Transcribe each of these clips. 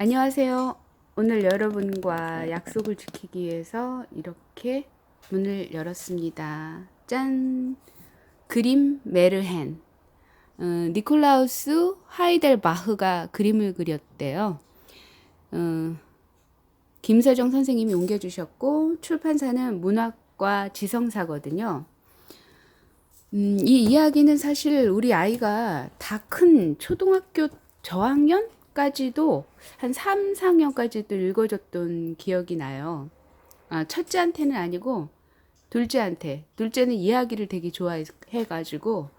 안녕하세요. 오늘 여러분과 약속을 지키기 위해서 이렇게 문을 열었습니다. 짠! 그림 메르헨. 니콜라우스 하이델바흐가 그림을 그렸대요. 김서정 선생님이 옮겨주셨고 출판사는 문학과 지성사거든요. 이 이야기는 사실 우리 아이가 다 큰 초등학교 저학년까지도 한 3, 4학년까지도 읽어줬던 기억이 나요. 첫째한테는 아니고 둘째한테. 둘째는 이야기를 되게 좋아해가지고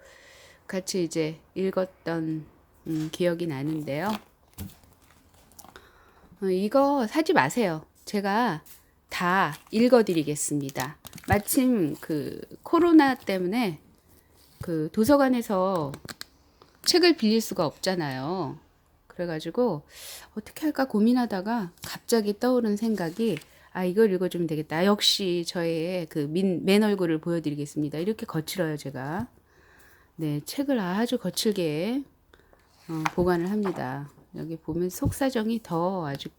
같이 이제 읽었던 기억이 나는데요. 이거 사지 마세요. 제가 다 읽어드리겠습니다. 마침 그 코로나 때문에 그 도서관에서 책을 빌릴 수가 없잖아요. 그래가지고 어떻게 할까 고민하다가 갑자기 떠오른 생각이 이걸 읽어주면 되겠다. 역시 저의 그 맨 얼굴을 보여드리겠습니다. 이렇게 거칠어요, 제가. 네, 책을 아주 거칠게 보관을 합니다. 여기 보면 속사정이 더 아주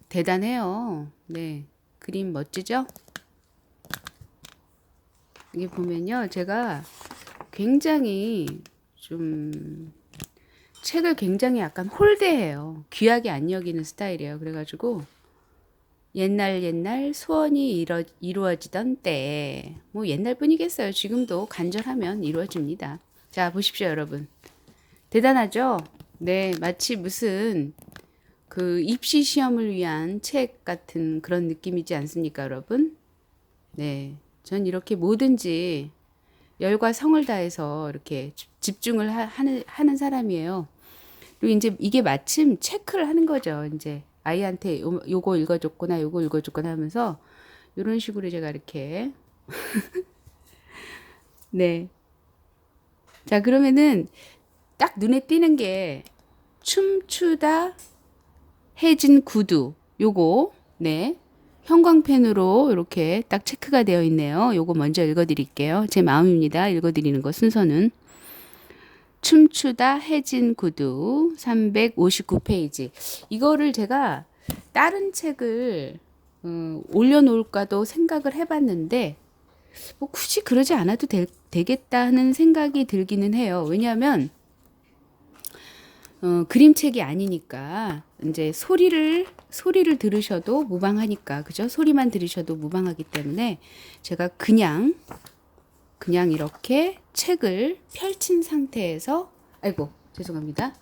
대단해요. 네, 그림 멋지죠? 여기 보면요, 제가 굉장히 좀 책을 굉장히 약간 홀대해요. 귀하게 안 여기는 스타일이에요. 그래가지고 옛날 소원이 이루어지던 때, 뭐 옛날뿐이겠어요. 지금도 간절하면 이루어집니다. 자, 보십시오, 여러분. 대단하죠? 네, 마치 무슨 그 입시 시험을 위한 책 같은 그런 느낌이지 않습니까, 여러분? 네, 전 이렇게 뭐든지 열과 성을 다해서 이렇게 집중을 하는 사람이에요. 그리고 이제 이게 마침 체크를 하는 거죠. 이제 아이한테 요거 읽어줬구나, 요거 읽어줬구나 하면서 이런 식으로 제가 이렇게 네. 자, 그러면은 딱 눈에 띄는 게 춤추다 해진 구두 요거 네. 형광펜으로 이렇게 딱 체크가 되어 있네요. 요거 먼저 읽어드릴게요. 제 마음입니다. 읽어드리는 거 순서는 춤추다 해진 구두 359페이지. 이거를 제가 다른 책을 올려놓을까도 생각을 해봤는데 뭐 굳이 그러지 않아도 되겠다 하는 생각이 들기는 해요. 왜냐하면 그림책이 아니니까 이제 소리를 들으셔도 무방하니까 그죠? 소리만 들으셔도 무방하기 때문에 제가 그냥 이렇게 책을 펼친 상태에서 아이고 죄송합니다.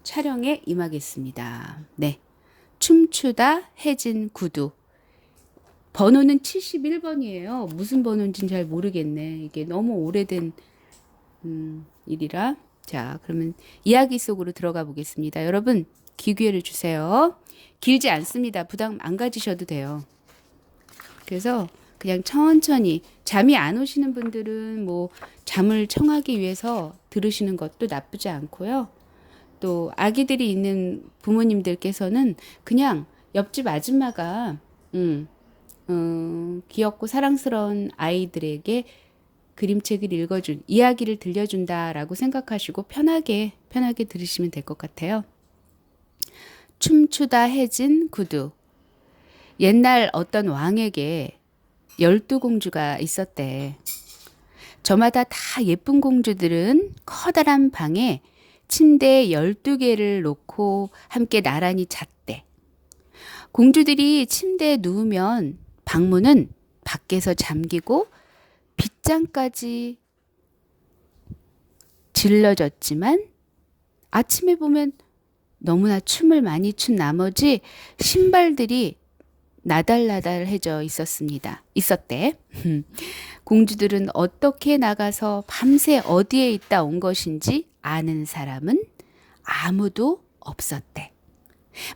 촬영에 임하겠습니다. 네. 춤추다 해진 구두. 번호는 71번이에요. 무슨 번호인지는 잘 모르겠네. 이게 너무 오래된 일이라. 자, 그러면 이야기 속으로 들어가 보겠습니다. 여러분, 귀 기회를 주세요. 길지 않습니다. 부담 안 가지셔도 돼요. 그래서 그냥 천천히 잠이 안 오시는 분들은 뭐 잠을 청하기 위해서 들으시는 것도 나쁘지 않고요. 또 아기들이 있는 부모님들께서는 그냥 옆집 아줌마가 귀엽고 사랑스러운 아이들에게 그림책을 읽어준 이야기를 들려준다라고 생각하시고 편하게 들으시면 될 것 같아요. 춤추다 해진 구두. 옛날 어떤 왕에게 12공주가 있었대. 저마다 다 예쁜 공주들은 커다란 방에 침대 12개를 놓고 함께 나란히 잤대. 공주들이 침대에 누우면 방문은 밖에서 잠기고 빗장까지 질러졌지만 아침에 보면 너무나 춤을 많이 춘 나머지 신발들이 나달나달해져 있었대. 공주들은 어떻게 나가서 밤새 어디에 있다 온 것인지 아는 사람은 아무도 없었대.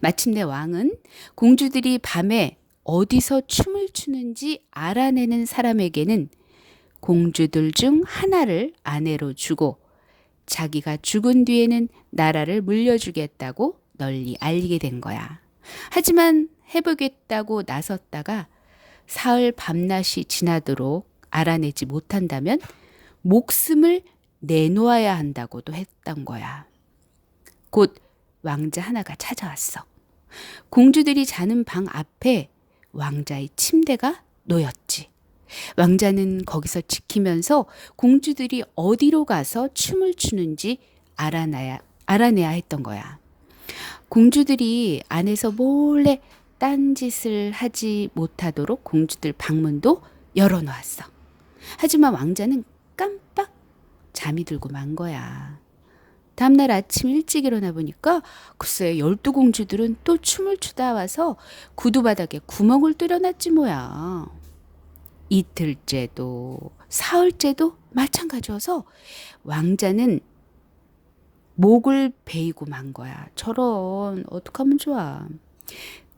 마침내 왕은 공주들이 밤에 어디서 춤을 추는지 알아내는 사람에게는 공주들 중 하나를 아내로 주고 자기가 죽은 뒤에는 나라를 물려주겠다고 널리 알리게 된 거야. 하지만 해보겠다고 나섰다가 사흘 밤낮이 지나도록 알아내지 못한다면 목숨을 내놓아야 한다고도 했던 거야. 곧 왕자 하나가 찾아왔어. 공주들이 자는 방 앞에 왕자의 침대가 놓였지. 왕자는 거기서 지키면서 공주들이 어디로 가서 춤을 추는지 알아내야 했던 거야. 공주들이 안에서 몰래 딴짓을 하지 못하도록 공주들 방문도 열어놓았어. 하지만 왕자는 깜빡 잠이 들고 만 거야. 다음날 아침 일찍 일어나 보니까 글쎄 12공주들은 또 춤을 추다 와서 구두바닥에 구멍을 뚫어놨지 뭐야. 이틀째도 사흘째도 마찬가지여서 왕자는 목을 베이고 만 거야. 저런 어떡하면 좋아.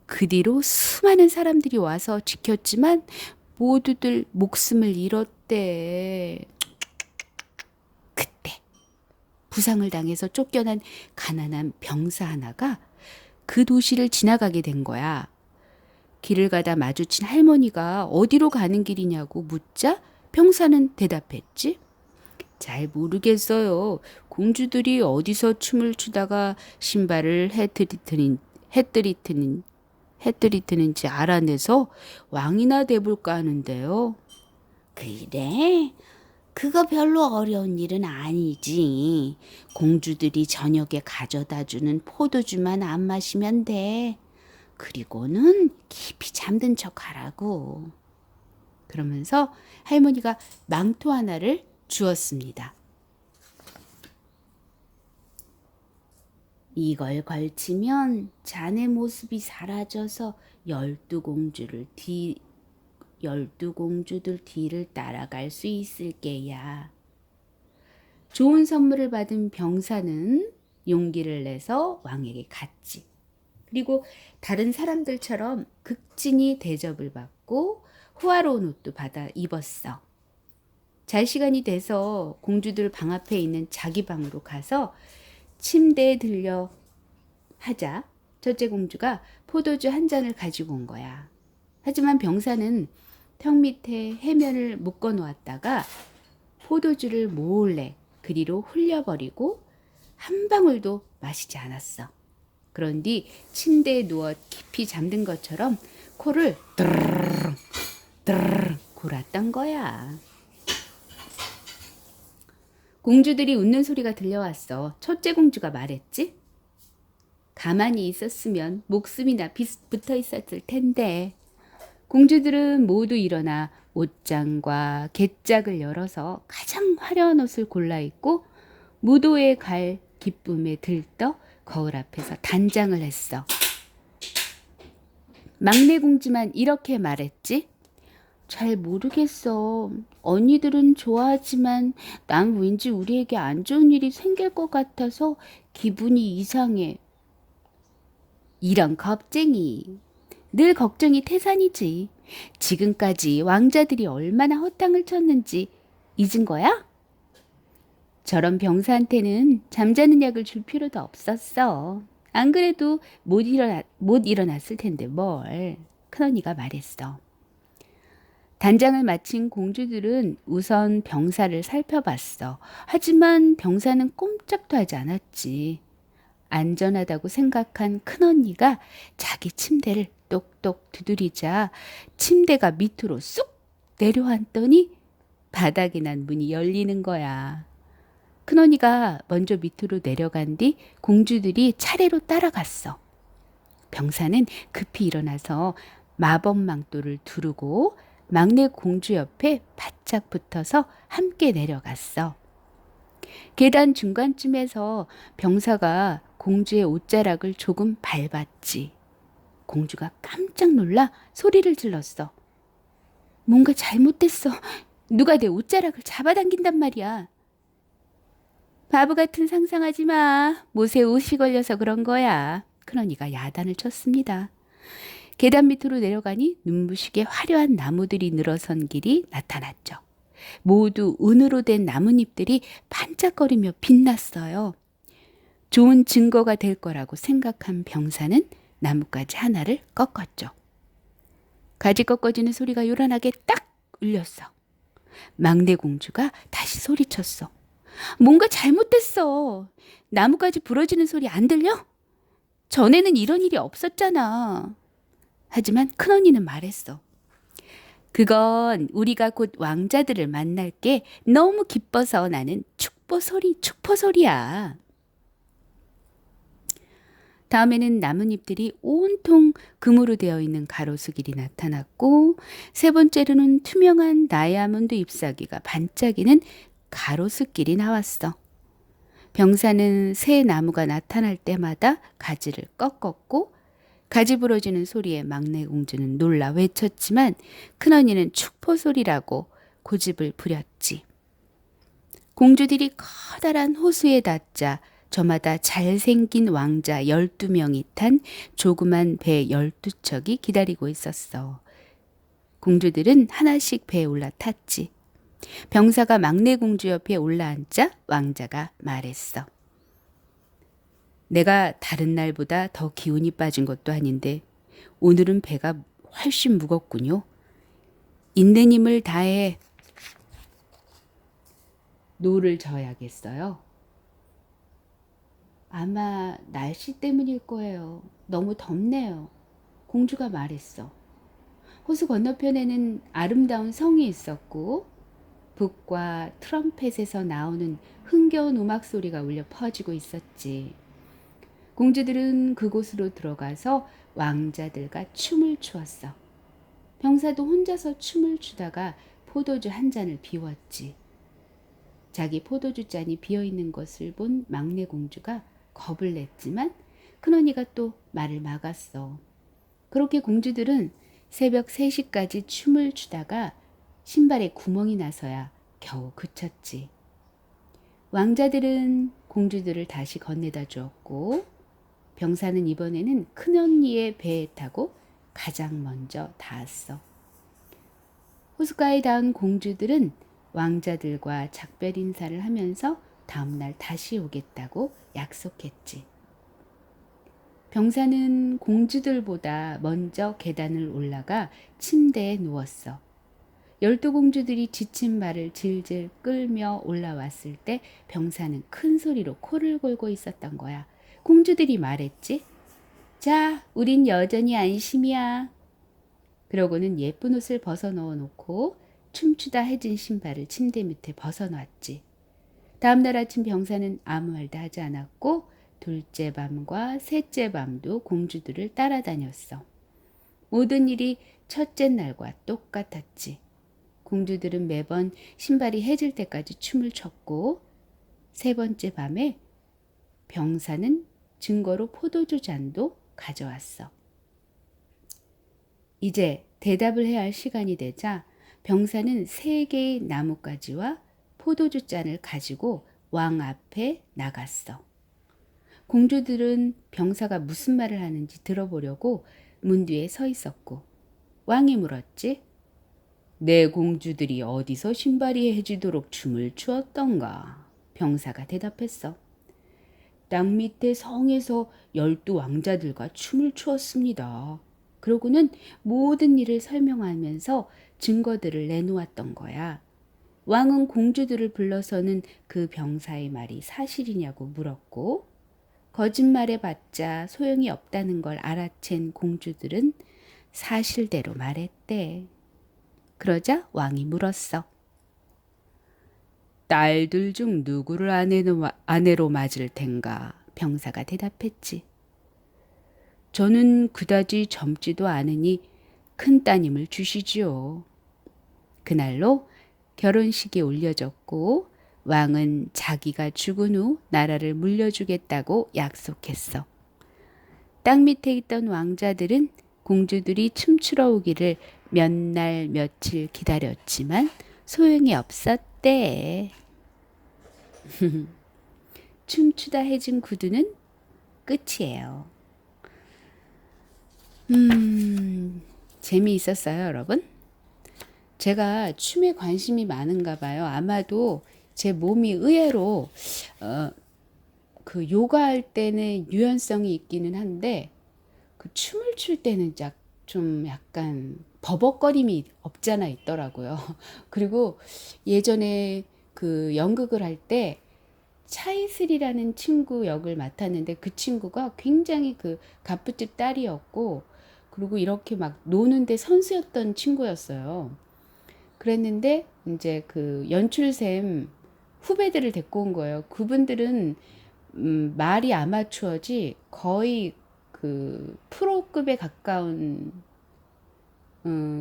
그 뒤로 수많은 사람들이 와서 지켰지만 모두들 목숨을 잃었대. 그때 부상을 당해서 쫓겨난 가난한 병사 하나가 그 도시를 지나가게 된 거야. 길을 가다 마주친 할머니가 어디로 가는 길이냐고 묻자 병사는 대답했지. 잘 모르겠어요. 공주들이 어디서 춤을 추다가 신발을 해뜨리트는지 알아내서 왕이나 돼볼까 하는데요. 그래? 그거 별로 어려운 일은 아니지. 공주들이 저녁에 가져다주는 포도주만 안 마시면 돼. 그리고는 깊이 잠든 척 하라고. 그러면서 할머니가 망토 하나를 주었습니다. 이걸 걸치면 자네 모습이 사라져서 12공주들 뒤를 따라갈 수 있을 게야. 좋은 선물을 받은 병사는 용기를 내서 왕에게 갔지. 그리고 다른 사람들처럼 극진히 대접을 받고 호화로운 옷도 받아 입었어. 잘 시간이 돼서 공주들 방 앞에 있는 자기 방으로 가서 침대에 들려 하자 첫째 공주가 포도주 한 잔을 가지고 온 거야. 하지만 병사는 턱 밑에 해면을 묶어 놓았다가 포도주를 몰래 그리로 흘려버리고 한 방울도 마시지 않았어. 그런 뒤 침대에 누워 깊이 잠든 것처럼 코를 드르르 골았던 거야. 공주들이 웃는 소리가 들려왔어. 첫째 공주가 말했지. 가만히 있었으면 목숨이나 붙어 있었을 텐데. 공주들은 모두 일어나 옷장과 갯짝을 열어서 가장 화려한 옷을 골라 입고 무도에 갈 기쁨에 들떠 거울 앞에서 단장을 했어. 막내 공주만 이렇게 말했지. 잘 모르겠어. 언니들은 좋아하지만 난 왠지 우리에게 안 좋은 일이 생길 것 같아서 기분이 이상해. 이런 겁쟁이. 늘 걱정이 태산이지. 지금까지 왕자들이 얼마나 허탕을 쳤는지 잊은 거야? 저런 병사한테는 잠자는 약을 줄 필요도 없었어. 안 그래도 못 일어났을 텐데 뭘. 큰언니가 말했어. 단장을 마친 공주들은 우선 병사를 살펴봤어. 하지만 병사는 꼼짝도 하지 않았지. 안전하다고 생각한 큰언니가 자기 침대를 똑똑 두드리자 침대가 밑으로 쑥 내려앉더니 바닥에 난 문이 열리는 거야. 큰언니가 먼저 밑으로 내려간 뒤 공주들이 차례로 따라갔어. 병사는 급히 일어나서 마법망토를 두르고 막내 공주 옆에 바짝 붙어서 함께 내려갔어. 계단 중간쯤에서 병사가 공주의 옷자락을 조금 밟았지. 공주가 깜짝 놀라 소리를 질렀어. 뭔가 잘못됐어. 누가 내 옷자락을 잡아당긴단 말이야. 바보 같은 상상하지 마. 못에 옷이 걸려서 그런 거야. 큰언니가 야단을 쳤습니다. 계단 밑으로 내려가니 눈부시게 화려한 나무들이 늘어선 길이 나타났죠. 모두 은으로 된 나뭇잎들이 반짝거리며 빛났어요. 좋은 증거가 될 거라고 생각한 병사는 나뭇가지 하나를 꺾었죠. 가지 꺾어지는 소리가 요란하게 딱 울렸어. 막내 공주가 다시 소리쳤어. 뭔가 잘못됐어. 나뭇가지 부러지는 소리 안 들려? 전에는 이런 일이 없었잖아. 하지만 큰언니는 말했어. 그건 우리가 곧 왕자들을 만날 게 너무 기뻐서 나는 축포소리야. 다음에는 나뭇잎들이 온통 금으로 되어 있는 가로수길이 나타났고, 세 번째로는 투명한 다이아몬드 잎사귀가 반짝이는 가로수길이 나왔어. 병사는 새 나무가 나타날 때마다 가지를 꺾었고, 가지 부러지는 소리에 막내 공주는 놀라 외쳤지만 큰언니는 축포소리라고 고집을 부렸지. 공주들이 커다란 호수에 닿자 저마다 잘생긴 왕자 12명이 탄 조그만 배 12척이 기다리고 있었어. 공주들은 하나씩 배에 올라탔지. 병사가 막내 공주 옆에 올라앉자 왕자가 말했어. 내가 다른 날보다 더 기운이 빠진 것도 아닌데 오늘은 배가 훨씬 무겁군요. 있는 힘을 다해 노를 져야겠어요. 아마 날씨 때문일 거예요. 너무 덥네요. 공주가 말했어. 호수 건너편에는 아름다운 성이 있었고 북과 트럼펫에서 나오는 흥겨운 음악 소리가 울려 퍼지고 있었지. 공주들은 그곳으로 들어가서 왕자들과 춤을 추었어. 병사도 혼자서 춤을 추다가 포도주 한 잔을 비웠지. 자기 포도주 잔이 비어있는 것을 본 막내 공주가 겁을 냈지만 큰언니가 또 말을 막았어. 그렇게 공주들은 새벽 3시까지 춤을 추다가 신발에 구멍이 나서야 겨우 그쳤지. 왕자들은 공주들을 다시 건네다 주었고 병사는 이번에는 큰언니의 배에 타고 가장 먼저 닿았어. 호숫가에 닿은 공주들은 왕자들과 작별 인사를 하면서 다음날 다시 오겠다고 약속했지. 병사는 공주들보다 먼저 계단을 올라가 침대에 누웠어. 12공주들이 지친 발을 질질 끌며 올라왔을 때 병사는 큰 소리로 코를 골고 있었던 거야. 공주들이 말했지. 자, 우린 여전히 안심이야. 그러고는 예쁜 옷을 벗어 넣어 놓고 춤추다 해진 신발을 침대 밑에 벗어놨지. 다음날 아침 병사는 아무 말도 하지 않았고 둘째 밤과 셋째 밤도 공주들을 따라다녔어. 모든 일이 첫째 날과 똑같았지. 공주들은 매번 신발이 해질 때까지 춤을 췄고 세 번째 밤에 병사는 증거로 포도주 잔도 가져왔어. 이제 대답을 해야 할 시간이 되자 병사는 3개의 나뭇가지와 포도주 잔을 가지고 왕 앞에 나갔어. 공주들은 병사가 무슨 말을 하는지 들어보려고 문 뒤에 서 있었고 왕이 물었지. 내 공주들이 어디서 신발이 해지도록 춤을 추었던가? 병사가 대답했어. 땅 밑에 성에서 12왕자들과 춤을 추었습니다. 그러고는 모든 일을 설명하면서 증거들을 내놓았던 거야. 왕은 공주들을 불러서는 그 병사의 말이 사실이냐고 물었고 거짓말해봤자 소용이 없다는 걸 알아챈 공주들은 사실대로 말했대. 그러자 왕이 물었어. 딸들 중 누구를 아내로 맞을 텐가? 병사가 대답했지. 저는 그다지 젊지도 않으니 큰 따님을 주시지요. 그날로 결혼식이 올려졌고 왕은 자기가 죽은 후 나라를 물려주겠다고 약속했어. 땅 밑에 있던 왕자들은 공주들이 춤추러 오기를 몇 날 며칠 기다렸지만 소용이 없었대. 춤추다 해진 구두는 끝이에요. 재미있었어요, 여러분? 제가 춤에 관심이 많은가 봐요. 아마도 제 몸이 의외로 그 요가할 때는 유연성이 있기는 한데 그 춤을 출 때는 좀 약간 버벅거림이 없잖아 있더라고요. 그리고 예전에 그 연극을 할 때 차이슬이라는 친구 역을 맡았는데 그 친구가 굉장히 그 갑부집 딸이었고 그리고 이렇게 막 노는데 선수였던 친구였어요. 그랬는데 이제 그 연출쌤 후배들을 데리고 온 거예요. 그분들은 말이 아마추어지 거의 그 프로급에 가까운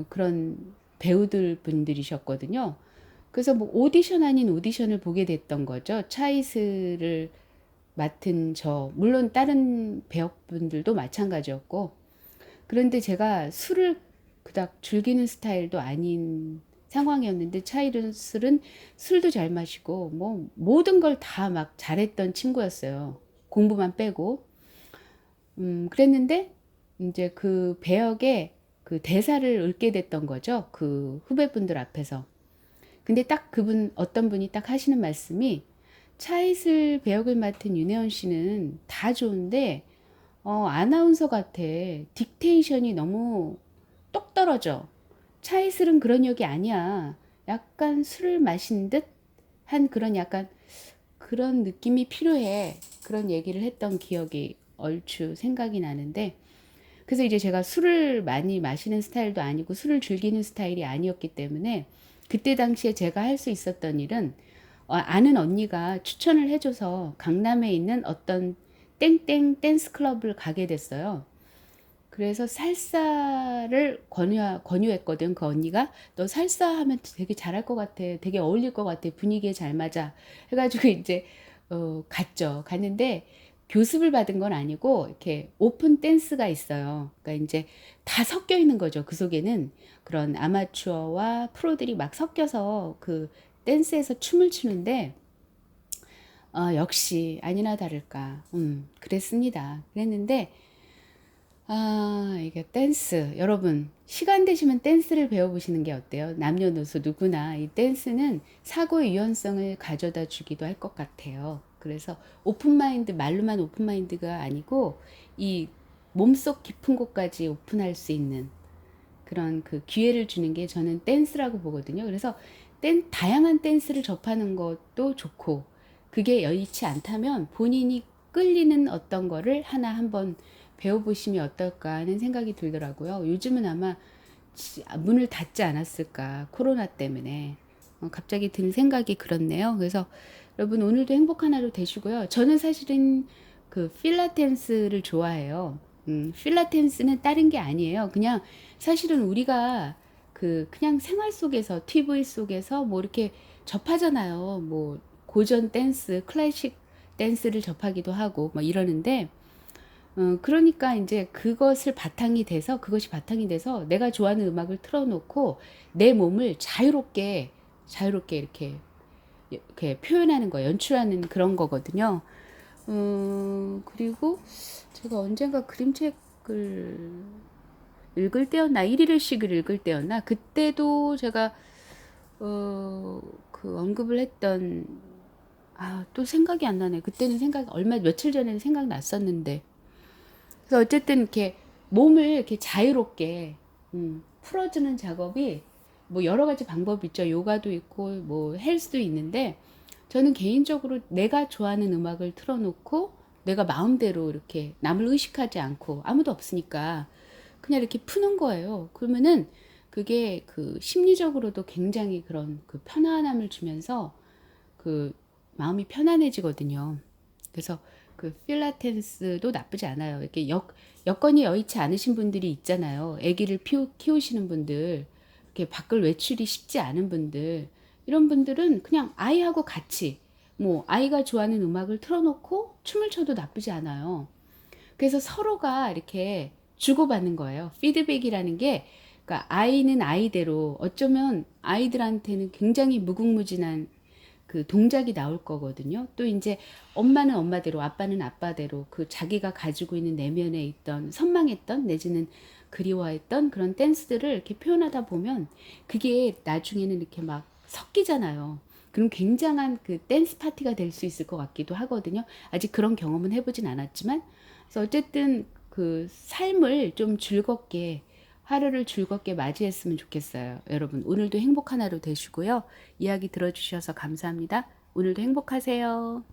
그런 배우들 분들이셨거든요. 그래서 뭐 오디션 아닌 오디션을 보게 됐던 거죠. 차이스를 맡은 물론 다른 배역분들도 마찬가지였고. 그런데 제가 술을 그닥 즐기는 스타일도 아닌 상황이었는데 차이슬은 술도 잘 마시고 뭐 모든 걸 다 막 잘했던 친구였어요. 공부만 빼고. 그랬는데 이제 그 배역에 그 대사를 읊게 됐던 거죠. 그 후배분들 앞에서. 근데 딱 어떤 분이 딱 하시는 말씀이 차이슬 배역을 맡은 윤혜원 씨는 다 좋은데 아나운서 같아. 딕테이션이 너무 똑 떨어져. 차이슬은 그런 역이 아니야. 약간 술을 마신 듯 한 그런 약간 그런 느낌이 필요해. 그런 얘기를 했던 기억이 얼추 생각이 나는데 그래서 이제 제가 술을 많이 마시는 스타일도 아니고 술을 즐기는 스타일이 아니었기 때문에 그때 당시에 제가 할 수 있었던 일은 아는 언니가 추천을 해줘서 강남에 있는 어떤 땡땡 댄스 클럽을 가게 됐어요. 그래서 살사를 권유했거든. 그 언니가 너 살사 하면 되게 잘할 것 같아. 되게 어울릴 것 같아. 분위기에 잘 맞아. 해가지고 이제 갔죠. 갔는데 교습을 받은 건 아니고 이렇게 오픈 댄스가 있어요. 그러니까 이제 다 섞여 있는 거죠. 그 속에는 그런 아마추어와 프로들이 막 섞여서 그 댄스에서 춤을 추는데 역시 아니나 다를까. 그랬습니다. 그랬는데 이게 댄스. 여러분, 시간 되시면 댄스를 배워보시는 게 어때요? 남녀노소 누구나 이 댄스는 사고의 유연성을 가져다 주기도 할 것 같아요. 그래서 오픈마인드, 말로만 오픈마인드가 아니고 이 몸속 깊은 곳까지 오픈할 수 있는 그런 그 기회를 주는 게 저는 댄스라고 보거든요. 그래서 다양한 댄스를 접하는 것도 좋고 그게 여의치 않다면 본인이 끌리는 어떤 거를 하나 한번 배워보시면 어떨까 하는 생각이 들더라고요. 요즘은 아마 문을 닫지 않았을까 코로나 때문에 갑자기 든 생각이 그렇네요. 그래서 여러분 오늘도 행복한 하루 되시고요. 저는 사실은 그 필라테스를 좋아해요. 필라테스는 다른 게 아니에요. 그냥 사실은 우리가 그냥 생활 속에서 TV 속에서 뭐 이렇게 접하잖아요. 뭐 고전 댄스, 클래식 댄스를 접하기도 하고 뭐 이러는데 그러니까 이제 그것이 바탕이 돼서 내가 좋아하는 음악을 틀어놓고 내 몸을 자유롭게 이렇게 표현하는 거, 연출하는 그런 거거든요. 그리고 제가 언젠가 그림책을 읽을 때였나, 1일씩을 읽을 때였나, 그때도 제가, 그 언급을 했던, 또 생각이 안 나네. 그때는 며칠 전에는 생각났었는데. 그래서 어쨌든 이렇게 몸을 이렇게 자유롭게 풀어주는 작업이 뭐 여러 가지 방법이 있죠. 요가도 있고 뭐 헬스도 있는데 저는 개인적으로 내가 좋아하는 음악을 틀어놓고 내가 마음대로 이렇게 남을 의식하지 않고 아무도 없으니까 그냥 이렇게 푸는 거예요. 그러면은 그게 그 심리적으로도 굉장히 그런 그 편안함을 주면서 그 마음이 편안해지거든요. 그래서 그 필라테스도 나쁘지 않아요. 이렇게 여건이 여의치 않으신 분들이 있잖아요. 아기를 키우시는 분들, 이렇게 밖을 외출이 쉽지 않은 분들, 이런 분들은 그냥 아이하고 같이 뭐 아이가 좋아하는 음악을 틀어놓고 춤을 춰도 나쁘지 않아요. 그래서 서로가 이렇게 주고받는 거예요. 피드백이라는 게 그러니까 아이는 아이대로 어쩌면 아이들한테는 굉장히 무궁무진한 그 동작이 나올 거거든요. 또 이제 엄마는 엄마대로, 아빠는 아빠대로 그 자기가 가지고 있는 내면에 있던 선망했던 내지는 그리워했던 그런 댄스들을 이렇게 표현하다 보면 그게 나중에는 이렇게 막 섞이잖아요. 그럼 굉장한 그 댄스 파티가 될 수 있을 것 같기도 하거든요. 아직 그런 경험은 해보진 않았지만, 그래서 어쨌든 그 삶을 좀 즐겁게 하루를 즐겁게 맞이했으면 좋겠어요. 여러분, 오늘도 행복한 하루 되시고요. 이야기 들어주셔서 감사합니다. 오늘도 행복하세요.